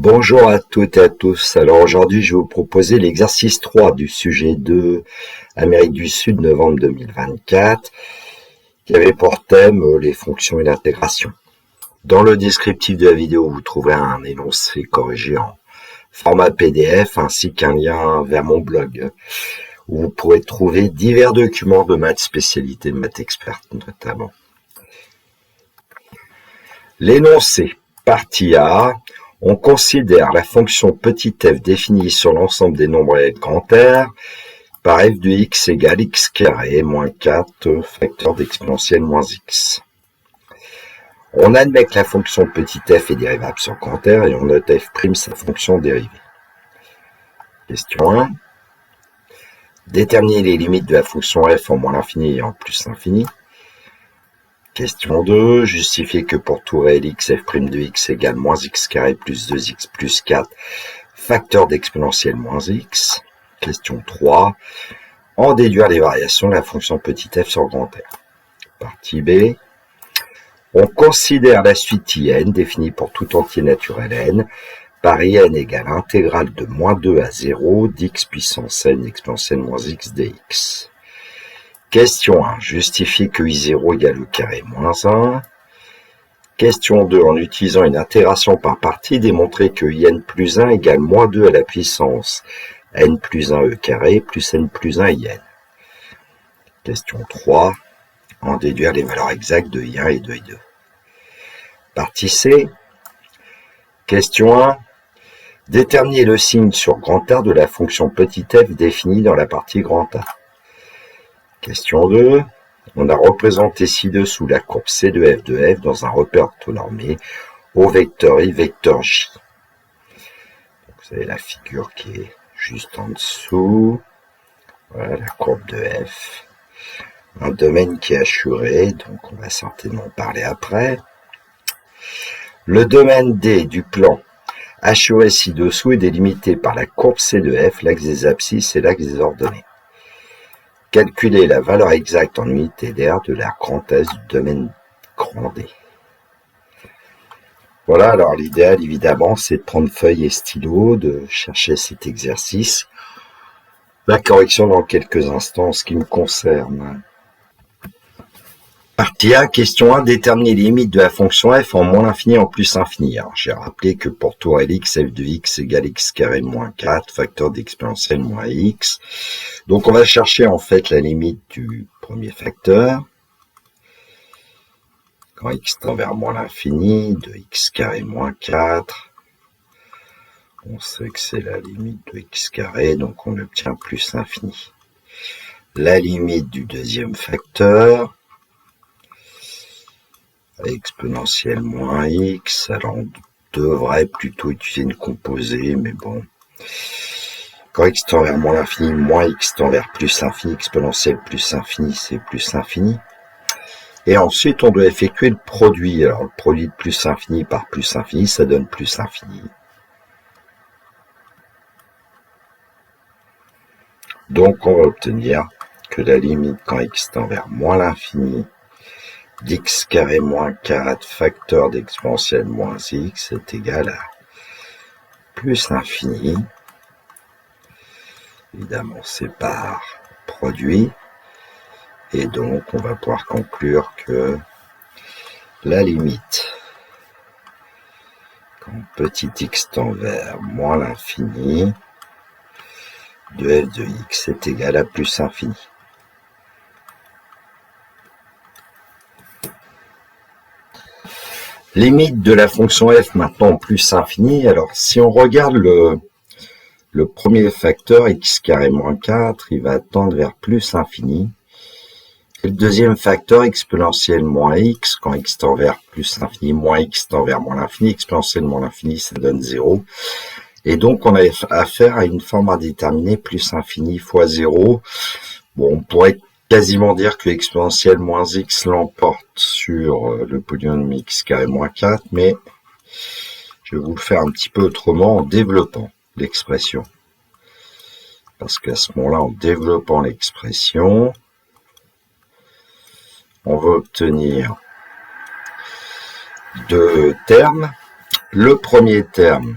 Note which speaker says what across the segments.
Speaker 1: Bonjour à toutes et à tous. Alors aujourd'hui, je vais vous proposer l'exercice 3 du sujet 2, Amérique du Sud, novembre 2024, qui avait pour thème les fonctions et l'intégration. Dans le descriptif de la vidéo, vous trouverez un énoncé corrigé en format PDF ainsi qu'un lien vers mon blog, où vous pourrez trouver divers documents de maths spécialité, de maths experte notamment. L'énoncé, partie A. On considère la fonction petit f définie sur l'ensemble des nombres avec grand R par f de x égale x carré moins 4 facteur d'exponentielle moins x. On admet que la fonction petit f est dérivable sur grand R et on note f' sa fonction dérivée. Question 1. Déterminer les limites de la fonction f en moins l'infini et en plus l'infini. Question 2. Justifier que pour tout réel x, f' de x égale moins x carré plus 2x plus 4, facteur d'exponentielle moins x. Question 3. En déduire les variations de la fonction petit f sur grand R. Partie B. On considère la suite in définie pour tout entier naturel n par in égale intégrale de moins 2 à 0 d'x puissance n exponentielle moins x dx. Question 1. Justifier que i0 égale e carré moins 1. Question 2. En utilisant une intégration par partie, démontrer que in plus 1 égale moins 2 à la puissance n plus 1 e carré plus n plus 1 in. Question 3. En déduire les valeurs exactes de i1 et de i2. Partie C. Question 1. Déterminer le signe sur grand R de la fonction petit f définie dans la partie grand A. Question 2. On a représenté ci-dessous la courbe C de f dans un repère orthonormé au vecteur i, vecteur j. Donc, vous avez la figure qui est juste en dessous. Voilà la courbe de f. Un domaine qui est assuré, donc on va certainement parler après. Le domaine D du plan assuré ci-dessous est délimité par la courbe C de f, l'axe des abscisses et l'axe des ordonnées. Calculer la valeur exacte en unité d'aire de la grand S du domaine grand D. Voilà, alors l'idéal évidemment c'est de prendre feuille et stylo, de chercher cet exercice. La correction dans quelques instants en ce qui me concerne. Partie A, question 1, déterminer les limites de la fonction f en moins l'infini en plus l'infini. Alors j'ai rappelé que pour tout réel x, f de x égale x carré moins 4, facteur d'exponentielle moins x. Donc on va chercher en fait la limite du premier facteur. Quand x tend vers moins l'infini, de x carré moins 4. On sait que c'est la limite de x carré, donc on obtient plus l'infini. La limite du deuxième facteur, exponentielle moins x, alors on devrait plutôt utiliser une composée, mais bon. Quand x tend vers moins l'infini, moins x tend vers plus l'infini, exponentielle plus l'infini, c'est plus l'infini. Et ensuite, on doit effectuer le produit. Alors, le produit de plus l'infini par plus l'infini, ça donne plus l'infini. Donc, on va obtenir que la limite quand x tend vers moins l'infini, d'x carré moins 4 facteur d'exponentielle moins x est égal à plus l'infini. Évidemment, c'est par produit. Et donc, on va pouvoir conclure que la limite quand petit x tend vers moins l'infini de f de x est égal à plus l'infini. Limite de la fonction f maintenant plus infini. Alors, si on regarde le premier facteur, x carré moins 4, il va tendre vers plus infini. Et le deuxième facteur, exponentielle moins x, quand x tend vers plus l'infini, moins x tend vers moins l'infini, exponentielle moins l'infini, ça donne 0. Et donc, on a affaire à une forme indéterminée, plus infini fois 0. Bon, on pourrait quasiment dire que exponentielle moins x l'emporte sur le polynôme x carré moins 4, mais je vais vous le faire un petit peu autrement en développant l'expression. Parce qu'à ce moment-là, en développant l'expression, on va obtenir deux termes. Le premier terme,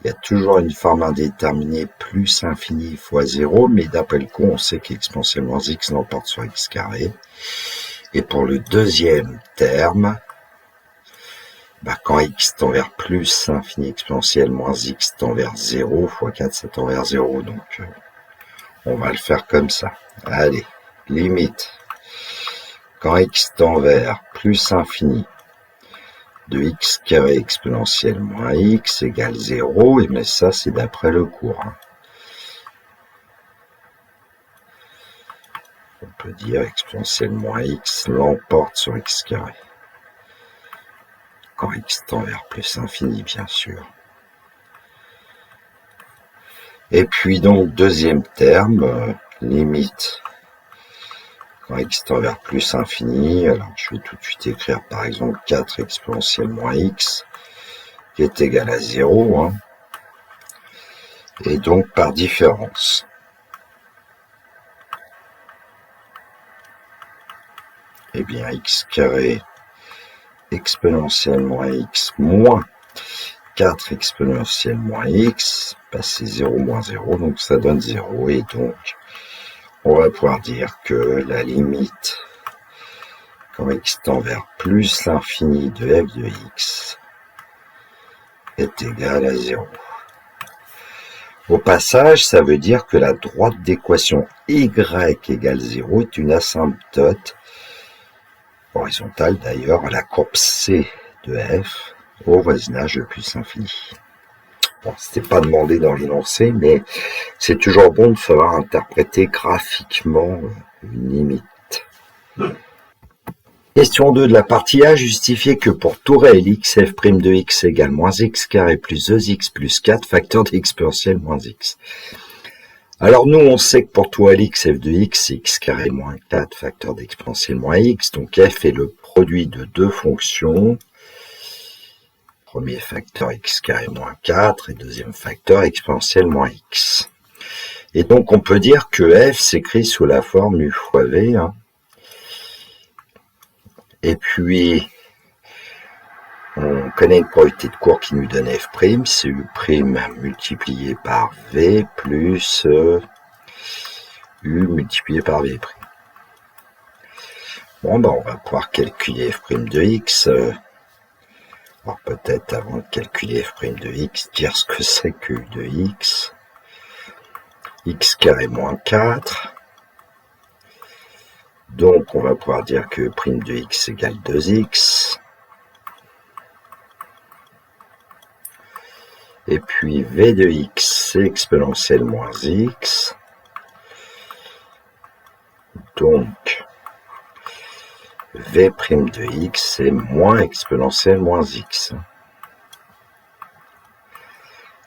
Speaker 1: Il y a toujours une forme indéterminée plus infini fois 0, mais d'après le coup, on sait qu'exponentielle moins x l'emporte sur x carré. Et pour le deuxième terme, quand x tend vers plus infini exponentielle moins x tend vers 0, fois 4 ça tend vers 0, donc on va le faire comme ça. Allez, limite. Quand x tend vers plus infini de x carré exponentielle moins x égale 0, et mais ça c'est d'après le cours. On peut dire exponentielle moins x l'emporte sur x carré. Quand x tend vers plus infini, bien sûr. Et puis donc, deuxième terme, limite. Quand x tend vers plus infini, alors je vais tout de suite écrire par exemple 4 exponentielle moins x, qui est égal à 0, et donc par différence. Eh bien, x carré exponentielle moins x moins 4 exponentielle moins x, c'est 0 moins 0, donc ça donne 0, et donc on va pouvoir dire que la limite quand x tend vers plus l'infini de f de x est égale à 0. Au passage, ça veut dire que la droite d'équation y égale 0 est une asymptote horizontale d'ailleurs à la courbe C de f au voisinage de plus infini. Bon, c'était pas demandé dans l'énoncé, mais c'est toujours bon de savoir interpréter graphiquement une limite. Question 2 de la partie A, justifier que pour tout réel x, f' de x égale moins x carré plus 2x plus 4, facteur d'exponentielle moins x. Alors nous, on sait que pour tout réel x, f de x, c'est x carré moins 4, facteur d'exponentielle moins x. Donc f est le produit de deux fonctions. Premier facteur x carré moins 4 et deuxième facteur exponentielle moins x. Et donc on peut dire que f s'écrit sous la forme u fois v. Et puis on connaît une probabilité de cours qui nous donne f', c'est u' multiplié par v plus u multiplié par v'. Bon, on va pouvoir calculer f' de x. Alors peut-être avant de calculer f' de x, dire ce que c'est que u de x. X carré moins 4. Donc on va pouvoir dire que u' de x égale 2x. Et puis v de x, c'est exponentielle moins x. Donc v' de x, c'est moins exponentielle moins x.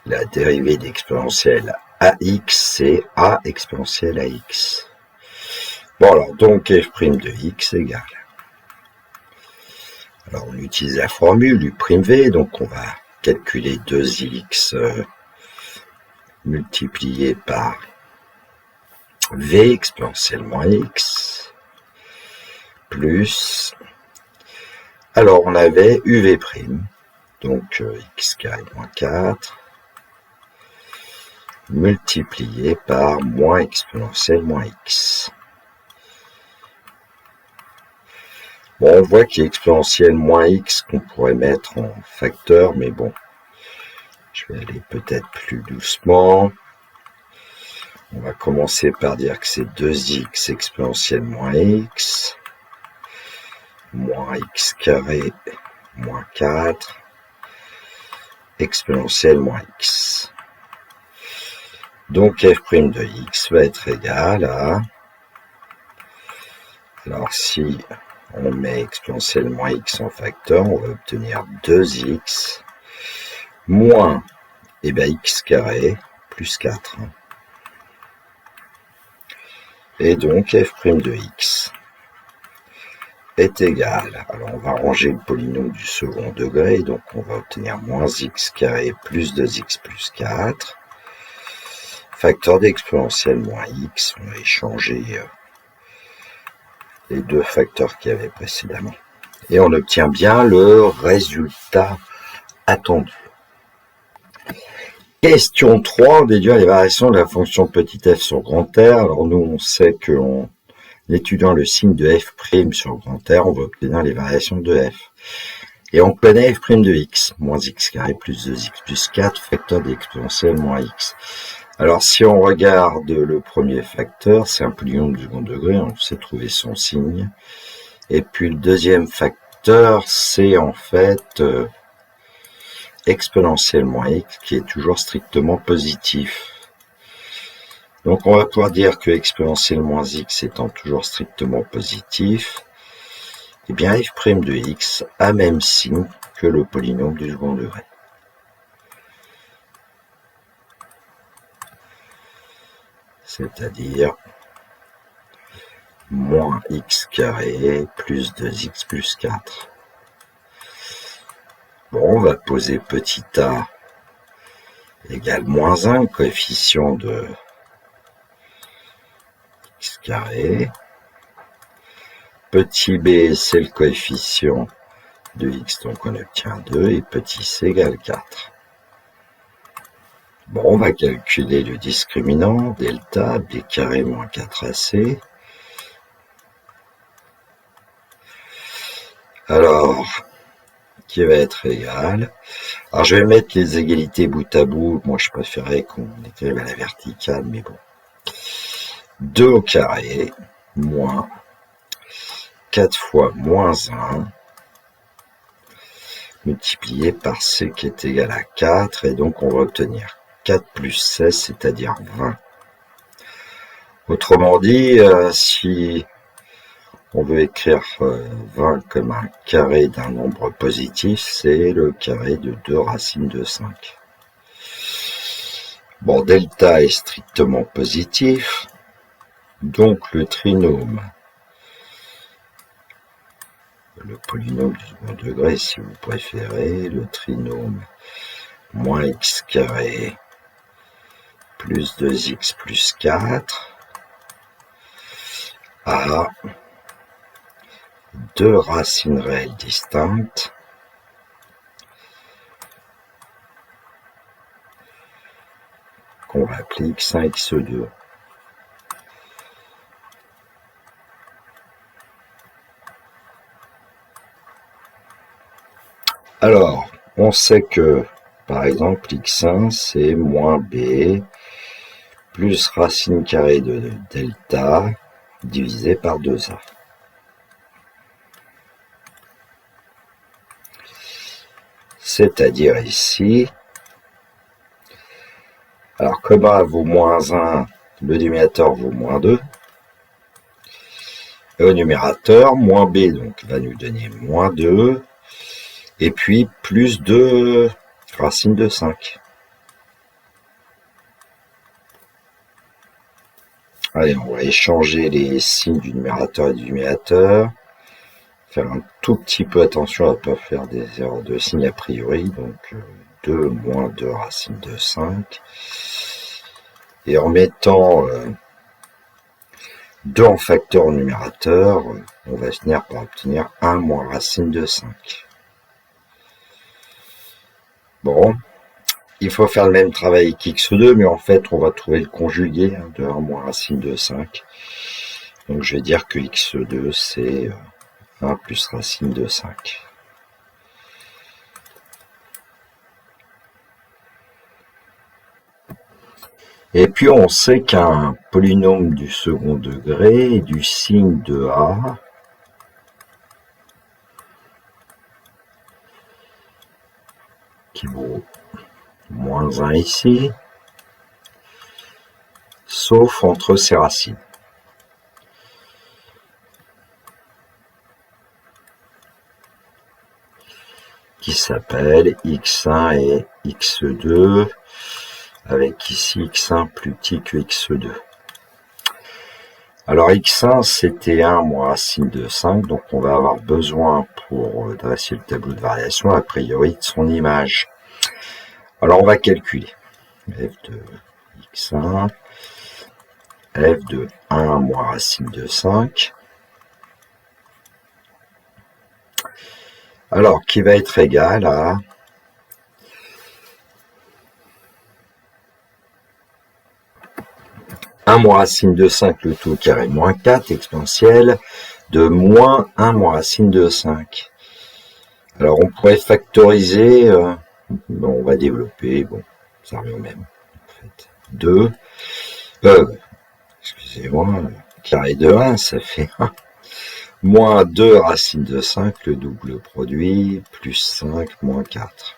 Speaker 1: La dérivée d'exponentielle ax, c'est a exponentielle ax. Bon, alors, donc f' de x égale. Alors, on utilise la formule u'v, donc on va calculer 2x multiplié par v exponentielle moins x plus, alors on avait uv', donc x carré moins 4 multiplié par moins exponentielle moins x. Bon, on voit qu'il y a exponentielle moins x qu'on pourrait mettre en facteur, mais bon, je vais aller peut-être plus doucement. On va commencer par dire que c'est 2x exponentielle moins x, moins x carré moins 4, exponentielle moins x. Donc f' de x va être égal à... Alors si on met exponentielle moins x en facteur, on va obtenir 2x moins x carré plus 4. Et donc f' de x est égal, alors on va ranger le polynôme du second degré, donc on va obtenir moins x carré plus 2x plus 4, facteur d'exponentielle moins x, on va échanger les deux facteurs qu'il y avait précédemment. Et on obtient bien le résultat attendu. Question 3, déduire les variations de la fonction petit f sur grand R. Alors nous, on sait qu'en étudiant le signe de f' sur grand R, on va obtenir les variations de f. Et on connaît f' de x, moins x carré plus 2x plus 4, facteur d'exponentielle moins x. Alors si on regarde le premier facteur, c'est un polynôme du second degré, on sait trouver son signe. Et puis le deuxième facteur, c'est en fait exponentielle moins x qui est toujours strictement positif. Donc on va pouvoir dire que exponentielle moins x étant toujours strictement positif, eh bien f' de x a même signe que le polynôme du second degré. C'est-à-dire moins x carré plus 2x plus 4. Bon, on va poser petit a égale moins 1, coefficient de x carré. Petit b, c'est le coefficient de x, donc on obtient 2, et petit c égale 4. Bon, on va calculer le discriminant, delta, b carré moins 4ac. Alors, qui va être égal. Alors, je vais mettre les égalités bout à bout. Moi, je préférais qu'on écrive à la verticale, mais bon. 2 au carré, moins 4 fois moins 1, multiplié par c qui est égal à 4, et donc on va obtenir 4 plus 16, c'est-à-dire 20. Autrement dit, si on veut écrire 20 comme un carré d'un nombre positif, c'est le carré de 2 racines de 5. Bon, delta est strictement positif, donc le trinôme, le polynôme du second degré si vous préférez, le trinôme moins x carré plus 2x plus 4 a deux racines réelles distinctes qu'on va appeler x1 x2. Alors, on sait que, par exemple, x1, c'est moins b plus racine carrée de delta divisé par 2a. C'est-à-dire ici, alors comme a vaut moins 1, le dénominateur vaut moins 2. Et au numérateur, moins b donc va nous donner moins 2. Et puis plus 2 racine de 5. Allez, on va échanger les signes du numérateur et du dénominateur. Faire un tout petit peu attention à ne pas faire des erreurs de signes a priori. Donc 2 moins 2 racine de 5. Et en mettant 2 en facteur au numérateur, on va finir par obtenir 1 moins racine de 5. Bon, il faut faire le même travail qu'x2, mais en fait, on va trouver le conjugué de 1 moins racine de 5. Donc, je vais dire que x2, c'est 1 plus racine de 5. Et puis, on sait qu'un polynôme du second degré est du signe de a qui vaut moins 1 ici, sauf entre ses racines. Qui s'appelle x1 et x2, avec ici x1 plus petit que x2. Alors x1, c'était 1 moins racine de 5, donc on va avoir besoin pour dresser le tableau de variation, a priori, de son image. Alors on va calculer f de x1, f de 1 moins racine de 5, alors qui va être égal à 1 moins racine de 5, le tout au carré moins 4, exponentielle de moins 1 moins racine de 5. Alors on pourrait factoriser, on va développer, bon, ça revient au même, en fait. 2, excusez-moi, carré de 1, ça fait 1. Moins 2 racine de 5, le double produit, plus 5, moins 4.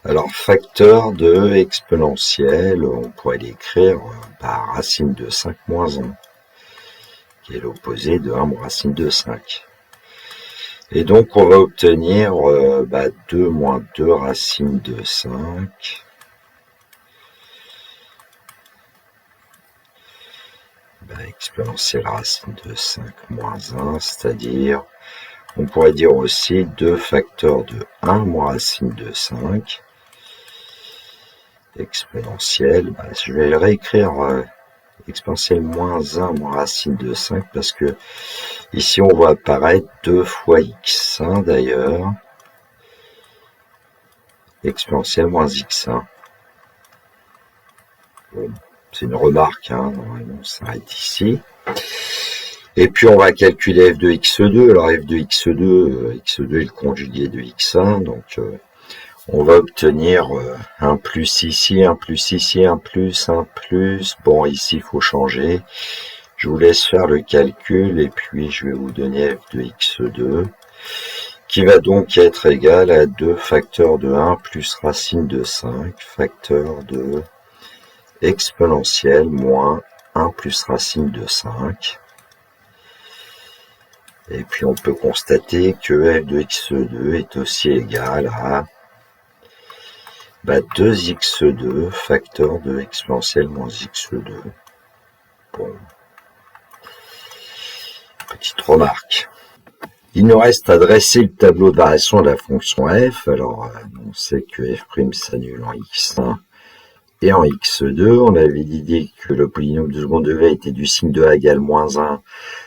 Speaker 1: Alors, facteur de exponentielle, on pourrait l'écrire par racine de 5 moins 1, qui est l'opposé de 1 moins racine de 5. Et donc, on va obtenir 2 moins 2 racine de 5. Exponentielle racine de 5 moins 1, c'est-à-dire, on pourrait dire aussi 2 facteurs de 1 moins racine de 5. Exponentielle, je vais le réécrire exponentielle moins 1 moins racine de 5 parce que ici on voit apparaître 2 fois x, d'ailleurs. Exponentielle moins x1. Bon, c'est une remarque, normalement on s'arrête ici. Et puis on va calculer f de x2. Alors f de x2, x2 est le conjugué de x1, donc on va obtenir un plus ici, un plus ici, un plus, un plus. Bon, ici, il faut changer. Je vous laisse faire le calcul et puis je vais vous donner f de x2 qui va donc être égal à 2 facteurs de 1 plus racine de 5 facteur de exponentielle moins 1 plus racine de 5. Et puis on peut constater que f de x2 est aussi égal à 2x2 facteur de exponentielle moins x2. Bon. Petite remarque. Il nous reste à dresser le tableau de variation de la fonction f. Alors, on sait que f' s'annule en x1 et en x2. On avait dit que le polynôme de second degré était du signe de a égale moins 1,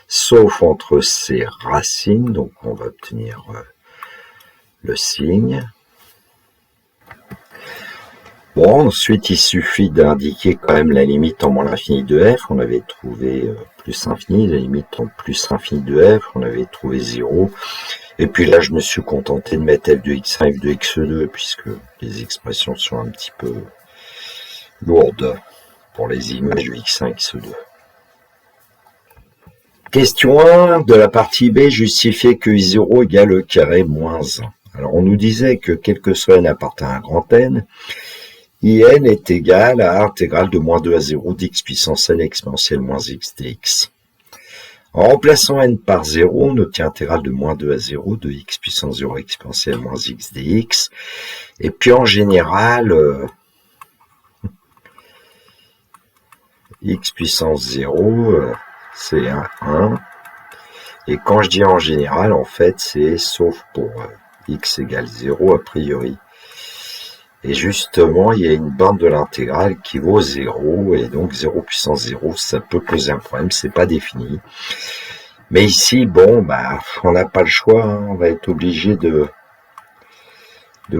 Speaker 1: sauf entre ses racines. Donc, on va obtenir le signe. Bon, ensuite, il suffit d'indiquer quand même la limite en moins l'infini de f. On avait trouvé plus infini, la limite en plus infini de f. On avait trouvé 0. Et puis là, je me suis contenté de mettre f de x1 et f de x2, puisque les expressions sont un petit peu lourdes pour les images de x1 et x2. Question 1 de la partie B, justifier que i0 égale e carré moins 1. Alors, on nous disait que quel que soit n appartient à un grand N, in est égal à intégrale de moins 2 à 0 d'x puissance n exponentielle moins x dx. En remplaçant n par 0, on obtient intégrale de moins 2 à 0 de x puissance 0 exponentielle moins x dx. Et puis en général, x puissance 0, c'est 1. Et quand je dis en général, en fait, c'est sauf pour x égale 0 a priori. Et justement, il y a une borne de l'intégrale qui vaut 0, et donc 0 puissance 0, ça peut poser un problème, c'est pas défini. Mais ici, bon, on n'a pas le choix, on va être obligé de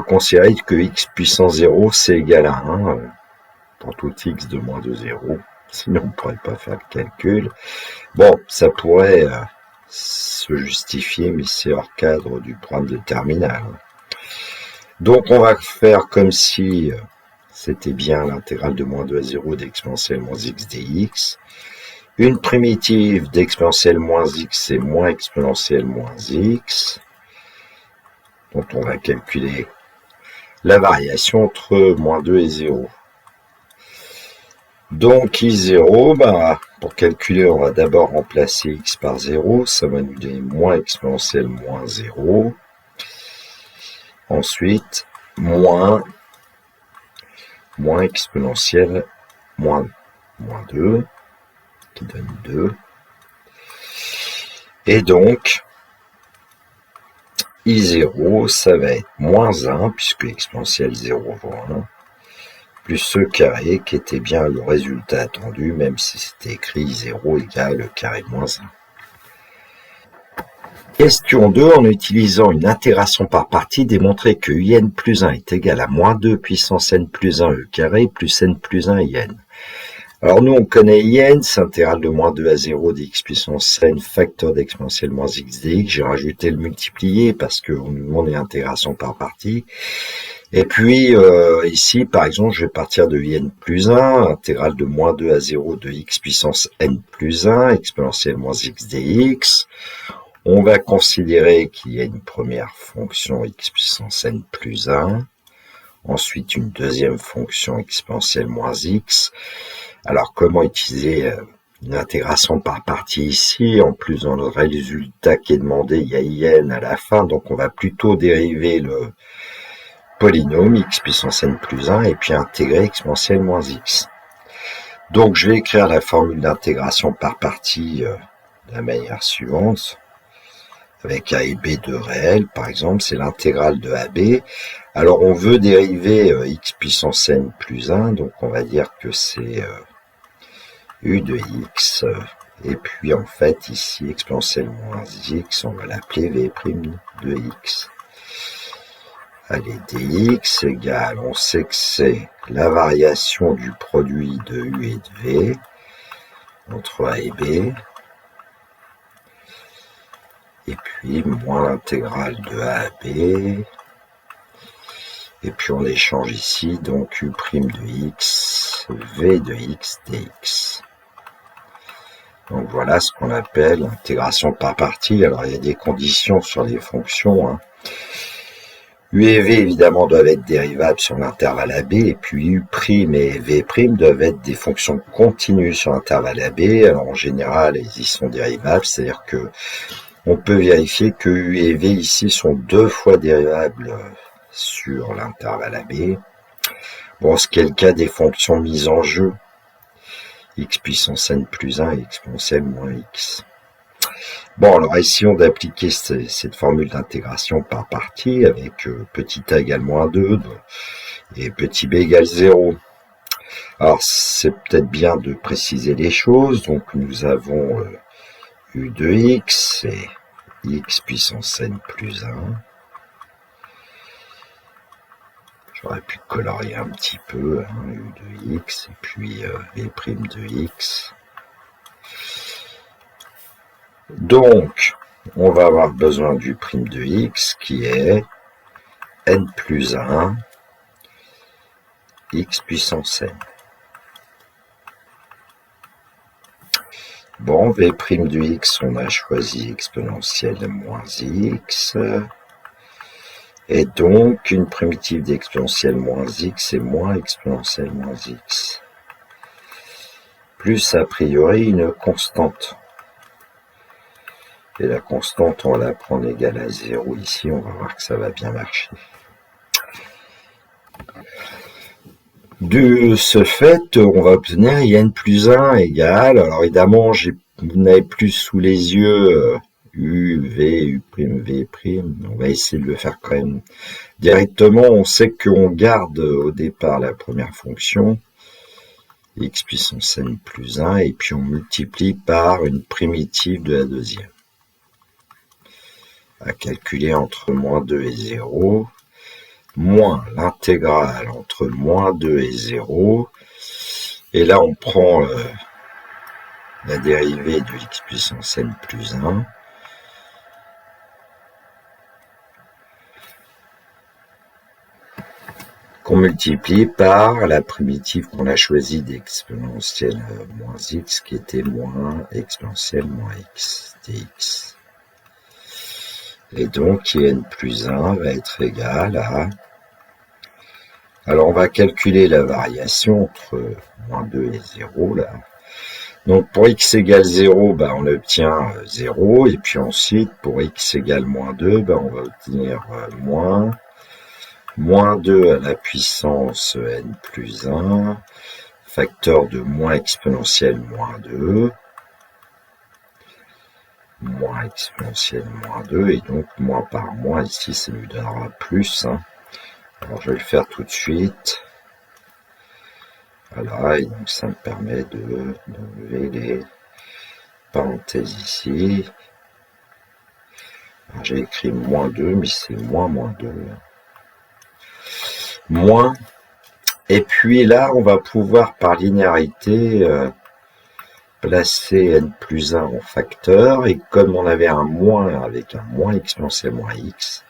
Speaker 1: considérer que x puissance 0, c'est égal à 1, pour tout x de moins de 0, sinon on ne pourrait pas faire le calcul. Bon, ça pourrait se justifier, mais c'est hors cadre du programme de terminale. Donc, on va faire comme si c'était bien l'intégrale de moins 2 à 0 d'exponentielle moins x dx. Une primitive d'exponentielle moins x et moins exponentielle moins x, dont on va calculer la variation entre moins 2 et 0. Donc, i0, pour calculer, on va d'abord remplacer x par 0. Ça va nous donner moins exponentielle moins 0. Ensuite, moins exponentielle moins 2, qui donne 2. Et donc, i0, ça va être moins 1, puisque exponentielle 0 vaut 1, plus e carré, qui était bien le résultat attendu, même si c'était écrit i0 égale e carré moins 1. Question 2, en utilisant une intégration par partie, démontrer que in plus 1 est égal à moins 2 puissance n plus 1 e carré plus n plus 1 in. Alors nous, on connaît IN, c'est intégral de moins 2 à 0 dx puissance n facteur d'exponentielle moins x dx. J'ai rajouté le multiplié parce qu'on nous demande l'intégration par partie. Et puis ici, par exemple, je vais partir de IN plus 1, intégrale de moins 2 à 0 de x puissance n plus 1, exponentielle moins x dx. On va considérer qu'il y a une première fonction x puissance n plus 1, ensuite une deuxième fonction exponentielle moins x. Alors, comment utiliser une intégration par partie ici? En plus, dans le résultat qui est demandé, il y a IN à la fin, donc on va plutôt dériver le polynôme x puissance n plus 1 et puis intégrer exponentielle moins x. Donc, je vais écrire la formule d'intégration par partie de la manière suivante. Avec a et b de réel, par exemple, c'est l'intégrale de AB. Alors, on veut dériver x puissance n plus 1, donc on va dire que c'est u de x, et puis en fait, ici, exponentielle moins x, on va l'appeler v' de x. Allez, dx égale, on sait que c'est la variation du produit de u et de v entre a et b, et puis moins l'intégrale de a à b, et puis on l'échange ici, donc u' de x, v de x dx. Donc voilà ce qu'on appelle l'intégration par partie. Alors il y a des conditions sur les fonctions, hein. U et V évidemment doivent être dérivables sur l'intervalle AB, et puis U' et V' doivent être des fonctions continues sur l'intervalle AB. Alors en général, ils y sont dérivables, c'est-à-dire que on peut vérifier que U et V ici sont 2 fois dérivables sur l'intervalle AB. Bon, ce qui est le cas des fonctions mises en jeu, x puissance n plus 1 et exponentielle moins x. Bon, alors essayons d'appliquer cette formule d'intégration par partie avec petit a égale moins 2 et petit b égale 0. Alors, c'est peut-être bien de préciser les choses. Donc, nous avons u de x et x puissance n plus 1. J'aurais pu colorier un petit peu, hein, u de x et puis v' de x. Donc, on va avoir besoin du prime de x qui est n plus 1 x puissance n. Bon, v' de x, on a choisi exponentielle moins x. Et donc, une primitive d'exponentielle moins x est moins exponentielle moins x. Plus, a priori, une constante. Et la constante, on va la prendre égale à 0 ici, on va voir que ça va bien marcher. De ce fait, on va obtenir IN plus 1 égale, alors évidemment, vous n'avez plus sous les yeux U, V, U', V', on va essayer de le faire quand même directement. On sait qu'on garde au départ la première fonction, x puissance n plus 1, et puis on multiplie par une primitive de la deuxième. À calculer entre moins 2 et 0, moins l'intégrale entre moins 2 et 0, et là on prend la dérivée de x puissance n plus 1, qu'on multiplie par la primitive qu'on a choisie d'exponentielle moins x, qui était moins exponentielle moins x dx. Et donc, IN plus 1 va être égal à... Alors, on va calculer la variation entre moins 2 et 0, là. Donc, pour x égale 0, ben, on obtient 0. Et puis ensuite, pour x égale moins 2, ben, on va obtenir moins 2 à la puissance n plus 1, facteur de moins exponentielle moins 2, moins exponentielle moins 2, et donc moins par moins, ici ça nous donnera plus, hein. Alors je vais le faire tout de suite. Voilà, et donc ça me permet d'enlever les parenthèses ici. Alors j'ai écrit moins 2, mais c'est moins 2. Moins Et puis là, on va pouvoir par linéarité placer n plus 1 en facteur. Et comme on avait un moins avec un moins exponentiel moins x,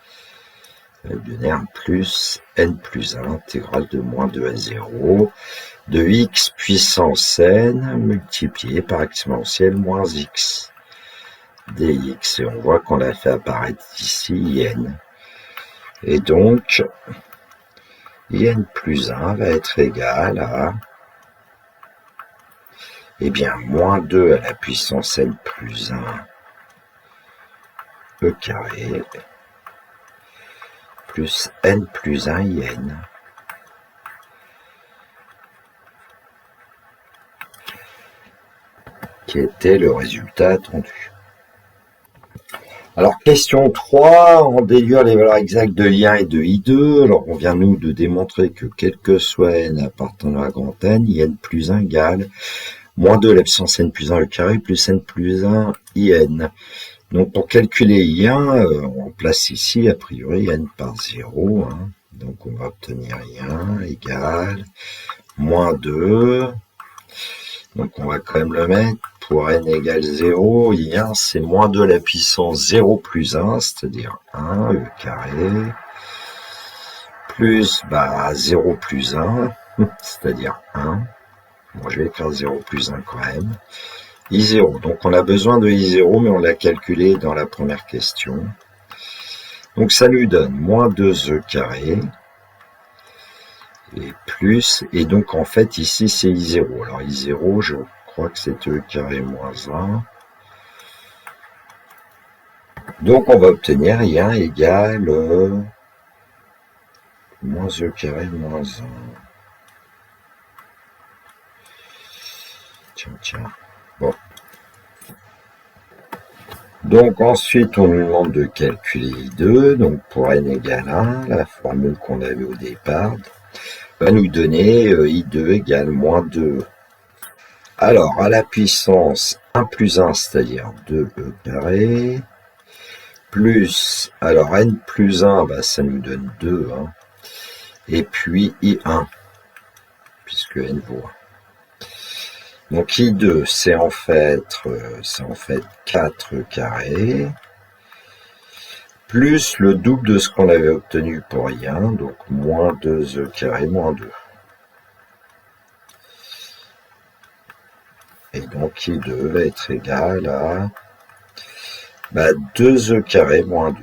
Speaker 1: ça va donner un plus n plus 1 intégrale de moins 2 à 0 de x puissance n multiplié par exponentielle moins x dx. Et on voit qu'on a fait apparaître ici n. Et donc, n plus 1 va être égal à, eh bien, moins 2 à la puissance n plus 1 e carré plus n plus 1 in. Qui était le résultat attendu. Alors, question 3, en déduire les valeurs exactes de I1 et de I2. Alors, on vient, nous, de démontrer que quel que soit n appartenant à grand N, in plus 1 égale moins 2 à la puissance n plus 1 au carré plus n plus 1 in. Donc, pour calculer I1, on place ici, a priori, n par 0. Hein. Donc, on va obtenir I1 égale moins 2. Donc, on va quand même le mettre. Pour n égale 0, I1, c'est moins 2 à la puissance 0 plus 1, c'est-à-dire 1, e carré, plus 0 plus 1, c'est-à-dire 1. Bon, je vais écrire 0 plus 1 quand même. I0, donc on a besoin de I0, mais on l'a calculé dans la première question. Donc ça nous donne moins 2e carré, et plus, et donc en fait ici c'est I0. Alors I0, je crois que c'est e carré moins 1. Donc on va obtenir I1 égale moins e carré moins 1. Tiens. Bon. Donc ensuite on nous demande de calculer I2. Donc pour n égale 1, la formule qu'on avait au départ va nous donner I2 égale moins 2. Alors, à la puissance 1 plus 1, c'est-à-dire 2e carré, plus, alors n plus 1, ça nous donne 2, hein, et puis I1, puisque n vaut 1. Donc I2, c'est en fait 4e carré, plus le double de ce qu'on avait obtenu pour I1, donc moins 2e carré moins 2. Et donc I2 va être égal à 2e carré moins 2.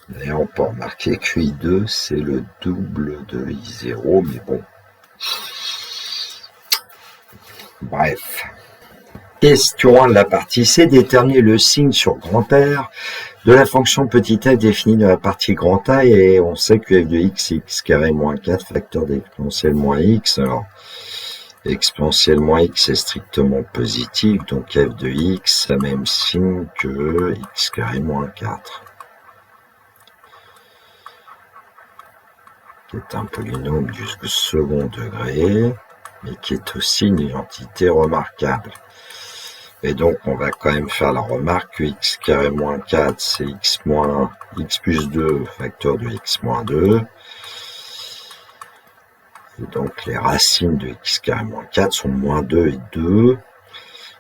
Speaker 1: D'ailleurs, on peut remarquer que I2, c'est le double de I0, mais bon. Bref. Question 1 de la partie C. Déterminer le signe sur grand R de la fonction petit f définie dans la partie grand A, et on sait que f de x, x carré moins 4, facteur d'exponentielle moins x. Alors, exponentielle moins x est strictement positif, donc f de x a même signe que x carré moins 4. Qui est un polynôme du second degré, mais qui est aussi une identité remarquable. Et donc, on va quand même faire la remarque que x carré moins 4, c'est x plus 2, facteur de x moins 2. Et donc, les racines de x carré moins 4 sont moins 2 et 2.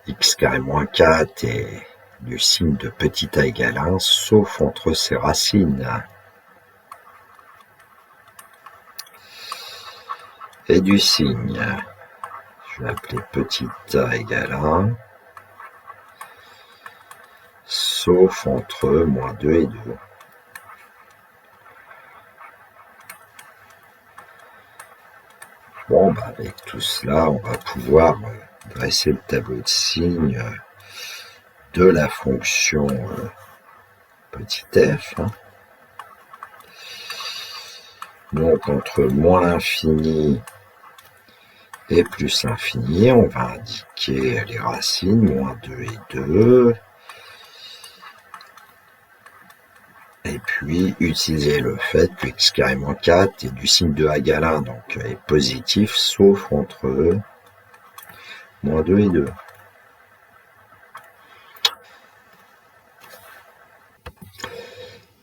Speaker 1: X carré moins 4 est du signe de petit a égale 1, sauf entre ses racines. Et du signe, je vais appeler petit a égale 1, sauf entre moins 2 et 2. Bon, avec tout cela, on va pouvoir dresser le tableau de signes de la fonction petit f. Hein. Donc, entre moins l'infini et plus l'infini, on va indiquer les racines, moins 2 et 2. Et puis, utiliser le fait que x carré moins 4 est du signe de a égale 1, donc est positif, sauf entre moins 2 et 2.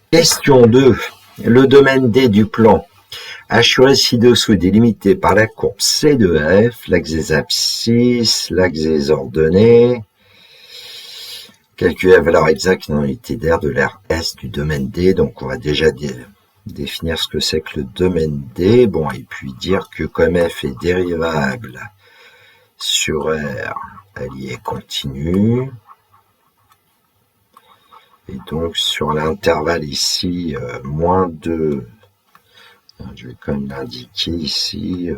Speaker 1: Question 2. Le domaine D du plan Assuré ci-dessous délimité par la courbe C de F, l'axe des abscisses, l'axe des ordonnées. Calculer la valeur exacte dans l'unité d'air de l'aire S du domaine D. Donc on va déjà définir ce que c'est que le domaine D. Bon, et puis dire que comme F est dérivable sur R, elle y est continue. Et donc sur l'intervalle ici, moins 2, je vais quand même l'indiquer ici,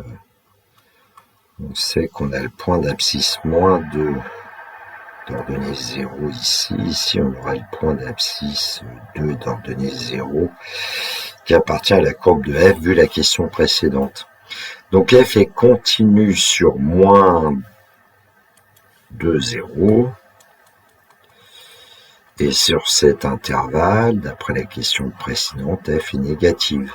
Speaker 1: on sait qu'on a le point d'abscisse moins 2 d'ordonnée 0 ici. Ici, on aura le point d'abscisse 2 d'ordonnée 0 qui appartient à la courbe de F vu la question précédente. Donc F est continu sur moins 2, 0. Et sur cet intervalle, d'après la question précédente, F est négative.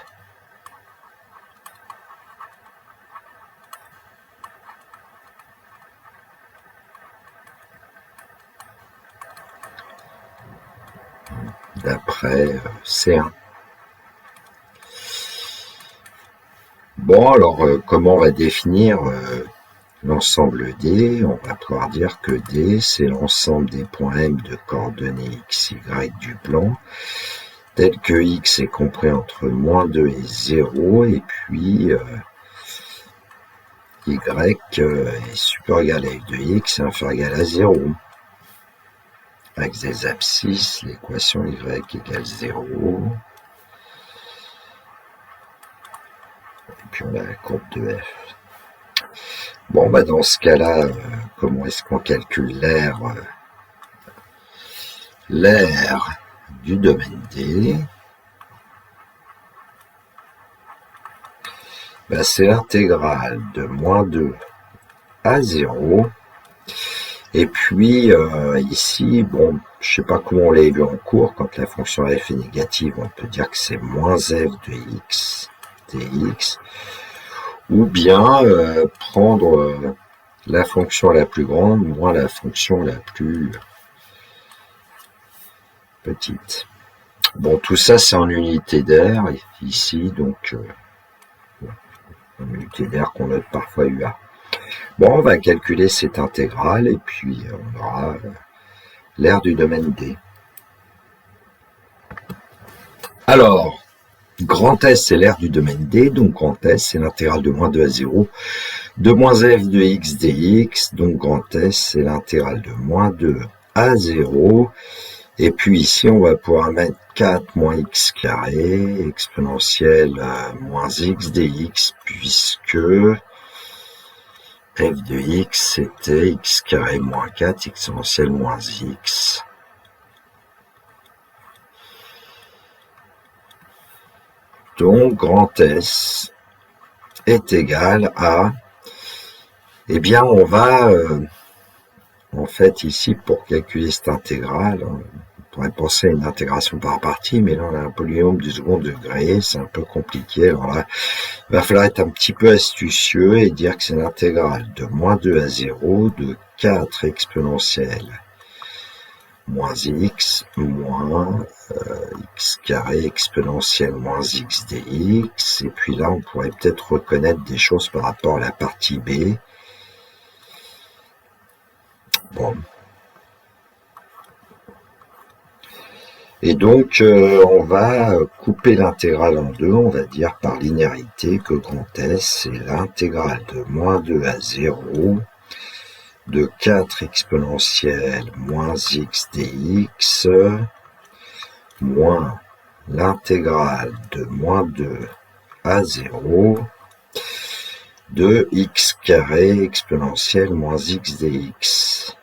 Speaker 1: D'après C1. Bon, alors, comment on va définir l'ensemble D? On va pouvoir dire que D, c'est l'ensemble des points M de coordonnées x, y du plan, tel que x est compris entre moins 2 et 0, et puis y est supérieur égal à f de x et inférieur égal à 0. Avec des abscisses, l'équation y égale 0. Et puis on a la courbe de f. Bon, bah dans ce cas-là, comment est-ce qu'on calcule l'aire du domaine D? Bah, c'est l'intégrale de moins 2 à 0. Et puis ici, bon, je sais pas comment on l'a vu en cours, quand la fonction f est négative, on peut dire que c'est moins f de x dx, ou bien prendre la fonction la plus grande moins la fonction la plus petite. Bon, tout ça c'est en unité d'air ici, donc en unité d'air qu'on note parfois UA. Bon, on va calculer cette intégrale et puis on aura l'aire du domaine D. Alors, grand S, c'est l'aire du domaine D, donc grand S, c'est l'intégrale de moins 2 à 0, de moins f de x dx, donc grand S, c'est l'intégrale de moins 2 à 0, et puis ici, on va pouvoir mettre 4 moins x carré, exponentielle moins x dx, puisque f de x, c'était x carré moins 4, exponentielle moins x. Donc, grand S est égal à, eh bien, on va, en fait, ici, pour calculer cette intégrale, on pourrait penser à une intégration par partie, mais là, on a un polynôme du second degré, c'est un peu compliqué. Alors là, il va falloir être un petit peu astucieux et dire que c'est l'intégrale de moins 2 à 0 de 4 exponentielle moins x moins x carré exponentielle moins x dx. Et puis là, on pourrait peut-être reconnaître des choses par rapport à la partie B. Bon. Et donc, on va couper l'intégrale en deux. On va dire par linéarité que grand S, c'est l'intégrale de moins 2 à 0 de 4 exponentielle moins x dx moins l'intégrale de moins 2 à 0 de x carré exponentielle moins x dx.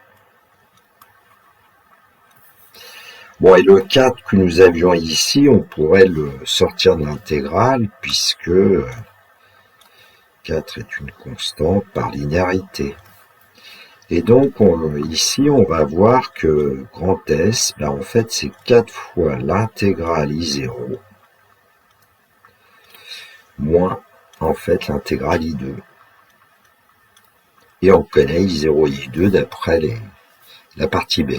Speaker 1: Bon, et le 4 que nous avions ici, on pourrait le sortir de l'intégrale puisque 4 est une constante par linéarité. Et donc, ici, on va voir que grand S, ben, en fait, c'est 4 fois l'intégrale I0 moins, en fait, l'intégrale I2. Et on connaît I0 et I2 d'après la partie B.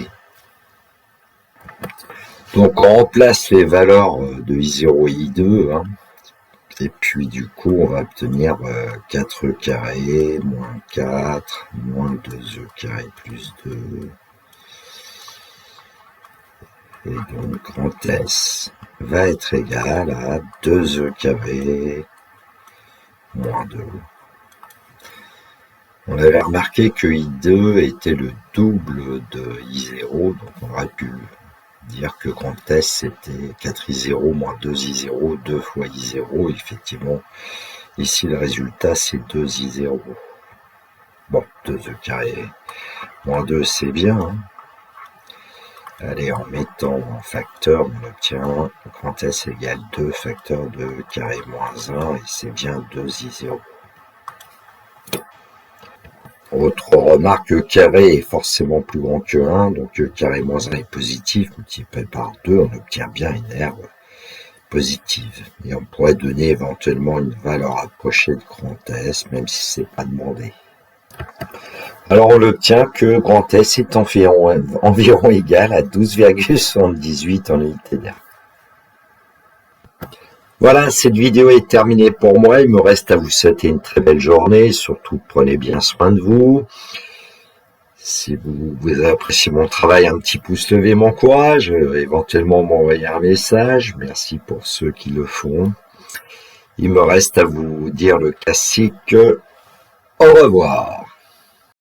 Speaker 1: Donc, on remplace les valeurs de I0 et I2, hein, Et puis du coup, on va obtenir 4e carré moins 4 moins 2e carré plus 2. Et donc grand S va être égal à 2e carré moins 2. On avait remarqué que I2 était le double de I0, donc on aurait pu dire que grand S c'était 4I0 moins 2I0, 2 fois I0. Effectivement, ici le résultat c'est 2I0. Bon, 2e carré moins 2 c'est bien. Hein. Allez, en mettant en facteur, on obtient grand S égale 2 facteur de carré moins 1 et c'est bien 2I0. Autre remarque, E carré est forcément plus grand que 1, donc E carré moins 1 est positif, multiplié par 2, on obtient bien une herbe positive. Et on pourrait donner éventuellement une valeur approchée de grand S, même si c'est pas demandé. Alors on obtient que grand S est environ égal à 12,78 en unité d'air. Voilà, cette vidéo est terminée pour moi. Il me reste à vous souhaiter une très belle journée. Surtout, prenez bien soin de vous. Si vous avez apprécié mon travail, un petit pouce levé m'encourage. Éventuellement m'envoyer un message. Merci pour ceux qui le font. Il me reste à vous dire le classique. Au revoir.